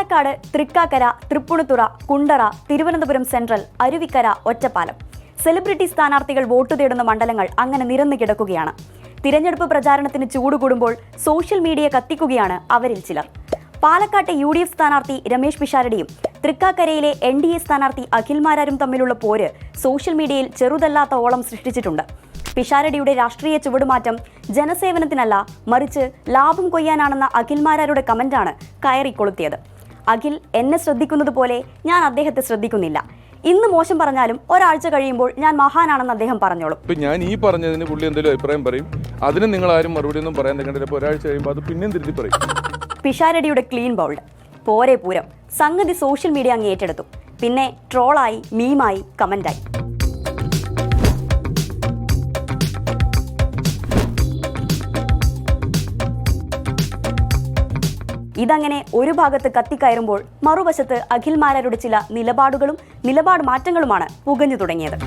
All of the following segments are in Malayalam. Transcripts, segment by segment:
പാലക്കാട്, തൃക്കാക്കര, തൃപ്പൂണിത്തുറ, കുണ്ടറ, തിരുവനന്തപുരം സെൻട്രൽ, അരുവിക്കര, ഒറ്റപ്പാലം. സെലിബ്രിറ്റി സ്ഥാനാർത്ഥികൾ വോട്ട് തേടുന്ന മണ്ഡലങ്ങൾ അങ്ങനെ നിരന്നു കിടക്കുകയാണ്. തിരഞ്ഞെടുപ്പ് പ്രചാരണത്തിന് ചൂടുകൂടുമ്പോൾ സോഷ്യൽ മീഡിയ കത്തിക്കുകയാണ് അവരിൽ ചിലർ. പാലക്കാട്ടെ UDF സ്ഥാനാർത്ഥി രമേശ് പിഷാരടിയും തൃക്കാക്കരയിലെ NDA സ്ഥാനാർത്ഥി അഖിൽമാരാരും തമ്മിലുള്ള പോര് സോഷ്യൽ മീഡിയയിൽ ചെറുതല്ലാത്ത ഓളം സൃഷ്ടിച്ചിട്ടുണ്ട്. പിഷാരടിയുടെ രാഷ്ട്രീയ ചുവടുമാറ്റം ജനസേവനത്തിനല്ല, മറിച്ച് ലാഭം കൊയ്യാനാണെന്ന അഖിൽമാരാരുടെ കമന്റാണ് കയറിക്കൊളുത്തിയത്. അഖിൽ എന്നെ ശ്രദ്ധിക്കുന്നത് പോലെ ഞാൻ അദ്ദേഹത്തെ ശ്രദ്ധിക്കുന്നില്ല. ഇന്ന് മോശം പറഞ്ഞാലും ഒരാഴ്ച കഴിയുമ്പോൾ ഞാൻ മഹാനാണെന്ന് അദ്ദേഹം പറഞ്ഞോളും. ഞാൻ ഈ പറഞ്ഞതിന് പുള്ളി എന്തെങ്കിലും അഭിപ്രായം പറയും, അതിന് നിങ്ങൾ ആരും മറുപടി ഒന്നും പറയാൻ നിൽക്കേണ്ടത്. ഒരാഴ്ച കഴിയുമ്പോൾ അത് പിന്നെയും തിരുത്തി പറയും. പിഷാരടിയുടെ ക്ലീൻ ബൗൾഡ്. പോരെ പൂരം. സംഗതി സോഷ്യൽ മീഡിയ അങ്ങ് ഏറ്റെടുത്തു. പിന്നെ ട്രോളായി, മീമായി, കമന്റായി. ഇതങ്ങനെ ഒരു ഭാഗത്ത് കത്തിക്കയറുമ്പോൾ മറുവശത്ത് അഖിൽമാരാരുടെ ചില നിലപാട് മാറ്റങ്ങളുമാണ് പുകഞ്ഞു തുടങ്ങിയത്.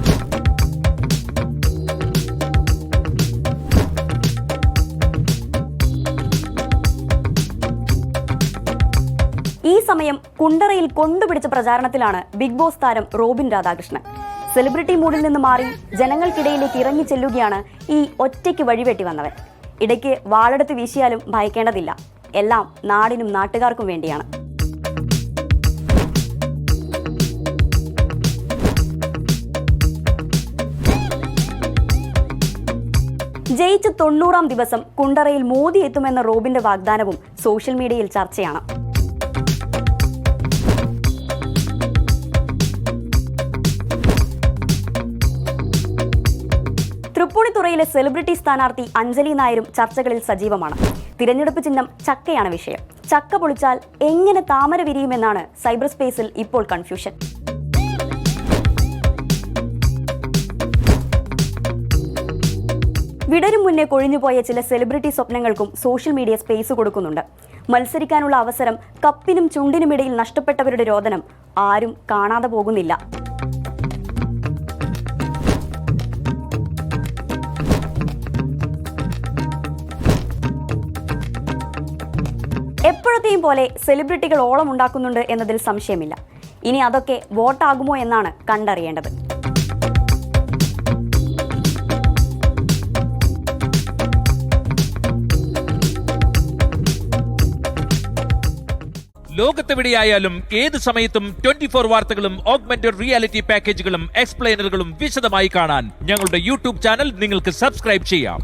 ഈ സമയം കുണ്ടറയിൽ കൊണ്ടുപിടിച്ച പ്രചാരണത്തിലാണ് ബിഗ് ബോസ് താരം റോബിൻ രാധാകൃഷ്ണൻ. സെലിബ്രിറ്റി മൂഡിൽ നിന്ന് മാറി ജനങ്ങൾക്കിടയിലേക്ക് ഇറങ്ങി ചെല്ലുകയാണ് ഈ ഒറ്റയ്ക്ക് വഴിവെട്ടി വന്നവൻ. ഇടയ്ക്ക് വാളെടുത്ത് വീശിയാലും ഭയക്കേണ്ടതില്ല. എല്ലാം നാടിനും നാട്ടുകാർക്കും വേണ്ടിയാണ്. ജയിച്ച് 90-ാം ദിവസം കുണ്ടറയിൽ മോദി എത്തുമെന്ന റോബിന്റെ വാഗ്ദാനവും സോഷ്യൽ മീഡിയയിൽ ചർച്ചയാണ്. തൃപ്പൂണിത്തുറയിലെ സെലിബ്രിറ്റി സ്ഥാനാർത്ഥി അഞ്ജലി നായരും ചർച്ചകളിൽ സജീവമാണ്. തിരഞ്ഞെടുപ്പ് ചിഹ്നം ചക്കയാണ് വിഷയം. ചക്ക പൊളിച്ചാൽ എങ്ങനെ താമര വിരിയുമെന്നാണ് സൈബർ സ്പേസിൽ ഇപ്പോൾ കൺഫ്യൂഷൻ. വിടരും മുന്നേ കൊഴിഞ്ഞുപോയ ചില സെലിബ്രിറ്റി സ്വപ്നങ്ങൾക്കും സോഷ്യൽ മീഡിയ സ്പേസ് കൊടുക്കുന്നുണ്ട്. മത്സരിക്കാനുള്ള അവസരം കപ്പിനും ചുണ്ടിനുമിടയിൽ നഷ്ടപ്പെട്ടവരുടെ രോദനം ആരും കാണാതെ പോകുന്നില്ല. എപ്പോഴത്തെയും പോലെ സെലിബ്രിറ്റികൾ ഓളം ഉണ്ടാക്കുന്നുണ്ട് എന്നതിൽ സംശയമില്ല. ഇനി അതൊക്കെ വോട്ടാകുമോ എന്നാണ് കണ്ടറിയേണ്ടത്. ലോകത്തെവിടെയായാലും ഏത് സമയത്തും 24 വാർത്തകളും ഓഗ്മെന്റഡ് റിയാലിറ്റി പാക്കേജുകളും എക്സ്പ്ലെയിനറുകളും വിശദമായി കാണാൻ ഞങ്ങളുടെ YouTube ചാനൽ നിങ്ങൾക്ക് സബ്സ്ക്രൈബ് ചെയ്യാം.